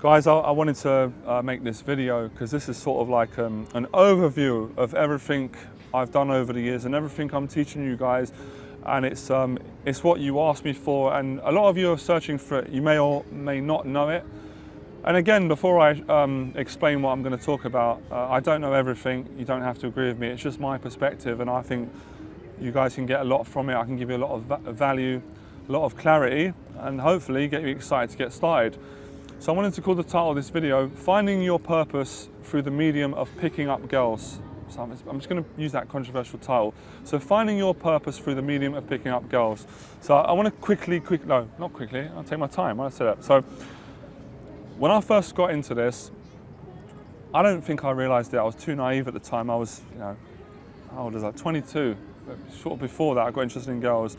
Guys, I wanted to make this video because this is sort of like an overview of everything I've done over the years and everything I'm teaching you guys, and it's what you asked me for, and a lot of you are searching for it. You may or may not know it. And again, before I explain what I'm going to talk about, I don't know everything. You don't have to agree with me. It's just my perspective, and I think you guys can get a lot from it. I can give you a lot of value, a lot of clarity, and hopefully get you excited to get started. So I wanted to call the title of this video, Finding Your Purpose Through the Medium of Picking Up Girls. So I'm just going to use that controversial title. So Finding Your Purpose Through the Medium of Picking Up Girls. So I want to no, not quickly, I'll take my time when I say that. So when I first got into this, I don't think I realised it. I was too naive at the time. I was, how old was I? 22. Sort of before that, I got interested in girls.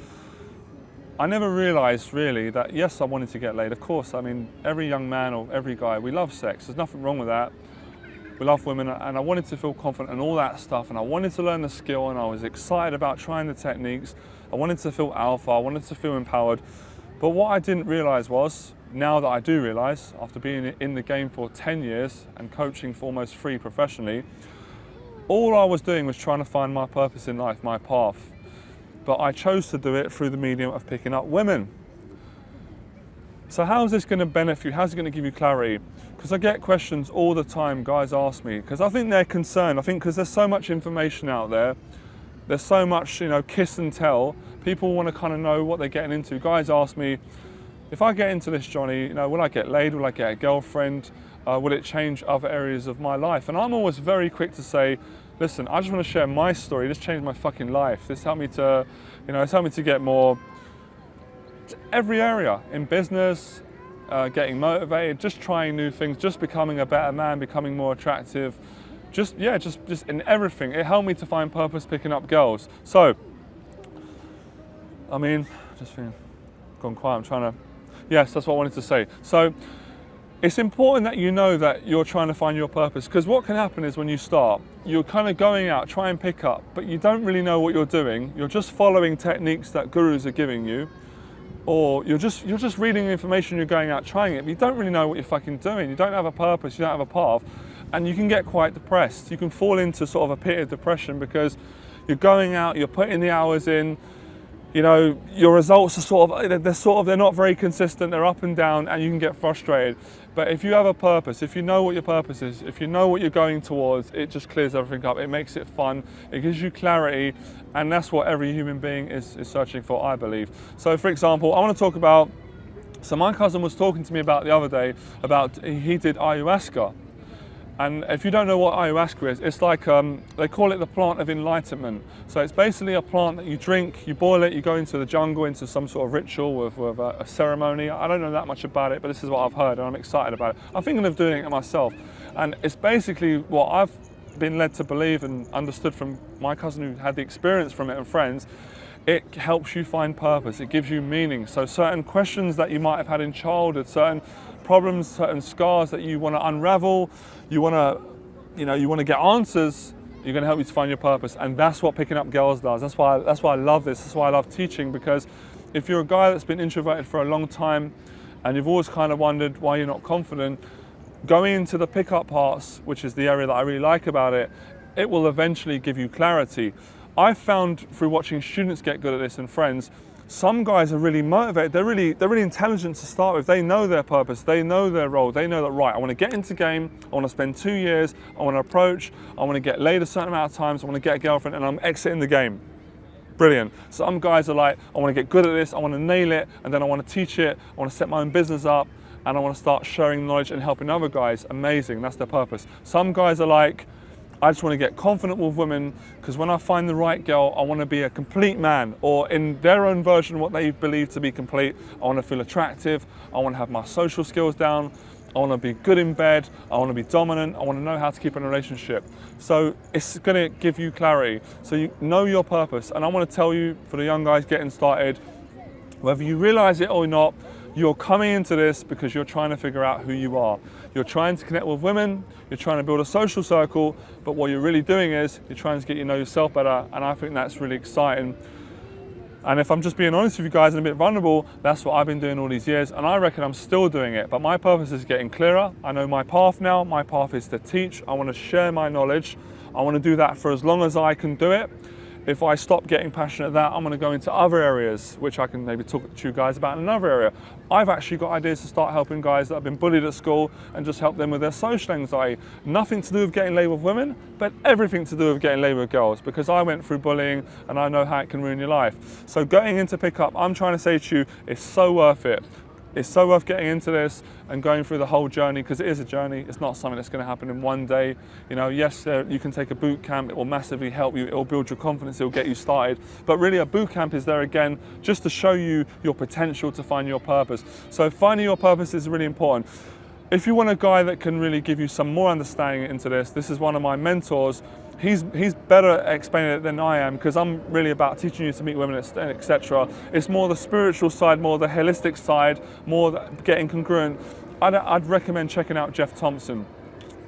I never realised really that, yes, I wanted to get laid. Of course, I mean, every young man or every guy, we love sex. There's nothing wrong with that. We love women, and I wanted to feel confident and all that stuff, and I wanted to learn the skill, and I was excited about trying the techniques. I wanted to feel alpha, I wanted to feel empowered. But what I didn't realise was, now that I do realise, after being in the game for 10 years and coaching for almost 3 professionally, all I was doing was trying to find my purpose in life, my path. But I chose to do it through the medium of picking up women. So how is this going to benefit you? How's it going to give you clarity? Because I get questions all the time, guys ask me, because I think they're concerned. I think because there's so much information out there, there's so much, kiss and tell. People want to kind of know what they're getting into. Guys ask me, if I get into this, Johnny, will I get laid? Will I get a girlfriend? Will it change other areas of my life? And I'm always very quick to say, listen, I just want to share my story. This changed my fucking life. This helped me to, it's helped me to get more every area in business, getting motivated, just trying new things, just becoming a better man, becoming more attractive, just in everything. It helped me to find purpose picking up girls. So, just gone quiet. I'm trying to. Yes, that's what I wanted to say. So. It's important that you know that you're trying to find your purpose, because what can happen is when you start, you're kind of going out, try and pick up, but you don't really know what you're doing. You're just following techniques that gurus are giving you, or you're just reading information, you're going out trying it, but you don't really know what you're fucking doing. You don't have a purpose, you don't have a path, and you can get quite depressed. You can fall into sort of a pit of depression because you're going out, you're putting the hours in, your results are they're not very consistent, they're up and down, and you can get frustrated. But if you have a purpose, if you know what your purpose is, if you know what you're going towards, it just clears everything up. It makes it fun, it gives you clarity, and that's what every human being is searching for, I believe. So for example, I want to talk about, so my cousin was talking to me about the other day, he did ayahuasca. And if you don't know what ayahuasca is, it's like, they call it the plant of enlightenment. So it's basically a plant that you drink, you boil it, you go into the jungle, into some sort of ritual with a ceremony. I don't know that much about it, but this is what I've heard and I'm excited about it. I'm thinking of doing it myself. And it's basically what I've been led to believe and understood from my cousin who had the experience from it and friends. It helps you find purpose, it gives you meaning. So certain questions that you might have had in childhood, certain problems, certain scars that you want to unravel, you want to get answers, you're going to help you to find your purpose. And that's what picking up girls does. That's why I love this. That's why I love teaching, because if you're a guy that's been introverted for a long time and you've always kind of wondered why you're not confident, going into the pickup parts, which is the area that I really like about it, it will eventually give you clarity. I've found through watching students get good at this and friends, some guys are really motivated, they're really intelligent to start with. They know their purpose, they know their role, they know that, right, I want to get into game, I want to spend 2 years, I want to approach, I want to get laid a certain amount of times, I want to get a girlfriend, and I'm exiting the game. Brilliant. Some guys are like, I want to get good at this, I want to nail it, and then I want to teach it, I want to set my own business up, and I want to start sharing knowledge and helping other guys. Amazing, that's their purpose. Some guys are like, I just want to get confident with women, because when I find the right girl, I want to be a complete man, or in their own version, what they believe to be complete. I want to feel attractive, I want to have my social skills down, I want to be good in bed, I want to be dominant, I want to know how to keep in a relationship. So it's going to give you clarity. So you know your purpose. And I want to tell you, for the young guys getting started, whether you realize it or not, you're coming into this because you're trying to figure out who you are. You're trying to connect with women, you're trying to build a social circle, but what you're really doing is you're trying to get to know yourself better, and I think that's really exciting. And if I'm just being honest with you guys and a bit vulnerable, that's what I've been doing all these years, and I reckon I'm still doing it. But my purpose is getting clearer. I know my path now. My path is to teach. I want to share my knowledge. I want to do that for as long as I can do it. If I stop getting passionate at that, I'm going to go into other areas, which I can maybe talk to you guys about in another area. I've actually got ideas to start helping guys that have been bullied at school and just help them with their social anxiety. Nothing to do with getting laid with women, but everything to do with getting laid with girls, because I went through bullying and I know how it can ruin your life. So going into pickup, I'm trying to say to you, it's so worth it. It's so worth getting into this and going through the whole journey, because it is a journey. It's not something that's going to happen in one day. You know, yes, you can take a boot camp. It will massively help you. It will build your confidence. It will get you started. But really, a boot camp is there again just to show you your potential to find your purpose. So finding your purpose is really important. If you want a guy that can really give you some more understanding into this is one of my mentors. He's better at explaining it than I am, because I'm really about teaching you to meet women, etc. It's more the spiritual side, more the holistic side, more getting congruent. I'd recommend checking out Jeff Thompson.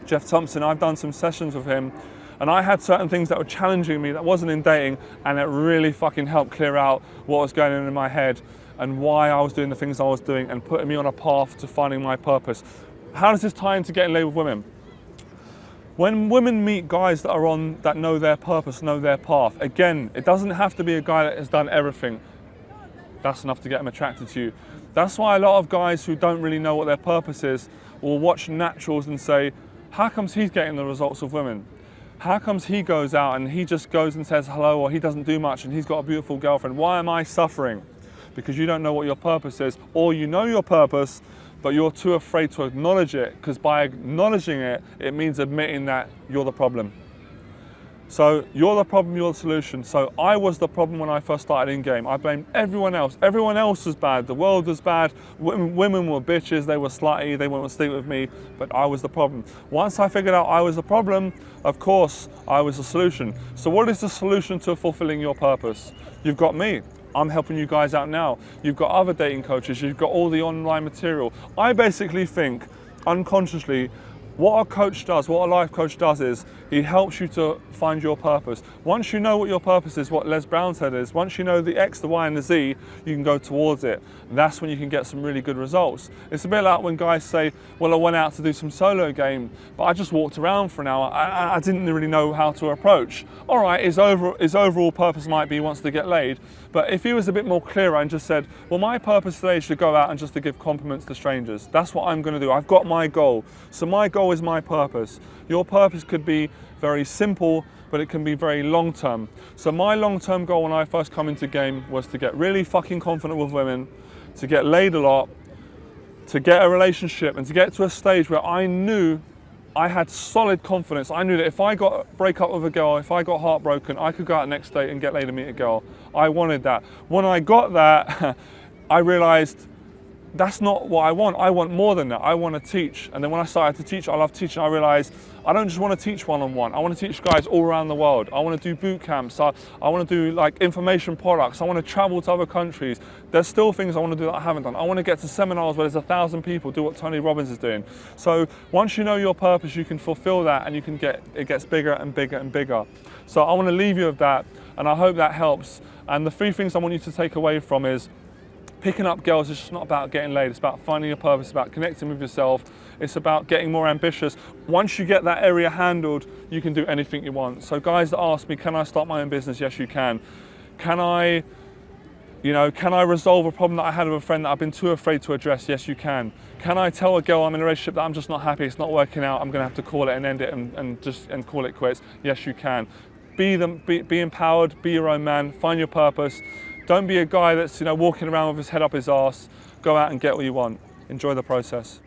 Jeff Thompson, I've done some sessions with him, and I had certain things that were challenging me that wasn't in dating, and it really fucking helped clear out what was going on in my head and why I was doing the things I was doing, and putting me on a path to finding my purpose. How does this tie into getting laid with women? When women meet guys that know their purpose, know their path, again, it doesn't have to be a guy that has done everything. That's enough to get them attracted to you. That's why a lot of guys who don't really know what their purpose is will watch naturals and say, how comes he's getting the results of women? How comes he goes out and he just goes and says hello, or he doesn't do much and he's got a beautiful girlfriend? Why am I suffering? Because you don't know what your purpose is, or you know your purpose, but you're too afraid to acknowledge it, because by acknowledging it, it means admitting that you're the problem. So you're the problem, you're the solution. So I was the problem when I first started in game. I blamed everyone else. Everyone else was bad. The world was bad. Women were bitches. They were slutty. They wouldn't sleep with me. But I was the problem. Once I figured out I was the problem, of course, I was the solution. So what is the solution to fulfilling your purpose? You've got me. I'm helping you guys out now. You've got other dating coaches. You've got all the online material. I basically think, unconsciously, what a coach does, what a life coach does is, he helps you to find your purpose. Once you know what your purpose is, what Les Brown said is, once you know the X, the Y, and the Z, you can go towards it. That's when you can get some really good results. It's a bit like when guys say, well, I went out to do some solo game, but I just walked around for an hour. I didn't really know how to approach. All right, his overall purpose might be he wants to get laid, but if he was a bit more clearer and just said, well, my purpose today is to go out and just to give compliments to strangers. That's what I'm going to do. I've got my goal. So my goal is my purpose. Your purpose could be very simple, but it can be very long term. So my long term goal when I first come into game was to get really fucking confident with women, to get laid a lot, to get a relationship, and to get to a stage where I knew I had solid confidence. I knew that if I break up with a girl, if I got heartbroken, I could go out the next day and get laid and meet a girl. I wanted that. When I got that, I realized that's not what I want. I want more than that. I want to teach. And then when I started to teach, I love teaching. I realized I don't just want to teach one-on-one. I want to teach guys all around the world. I want to do boot camps. I want to do like information products. I want to travel to other countries. There's still things I want to do that I haven't done. I want to get to seminars where there's 1,000 people, do what Tony Robbins is doing. So once you know your purpose, you can fulfill that, and you can it gets bigger and bigger and bigger. So I want to leave you with that, and I hope that helps. And the 3 things I want you to take away from is, picking up girls is just not about getting laid. It's about finding your purpose, it's about connecting with yourself. It's about getting more ambitious. Once you get that area handled, you can do anything you want. So guys that ask me, can I start my own business? Yes, you can. Can I resolve a problem that I had with a friend that I've been too afraid to address? Yes, you can. Can I tell a girl I'm in a relationship that I'm just not happy, it's not working out, I'm gonna have to call it and end it and call it quits? Yes, you can. Be empowered, be your own man, find your purpose. Don't be a guy that's walking around with his head up his arse. Go out and get what you want. Enjoy the process.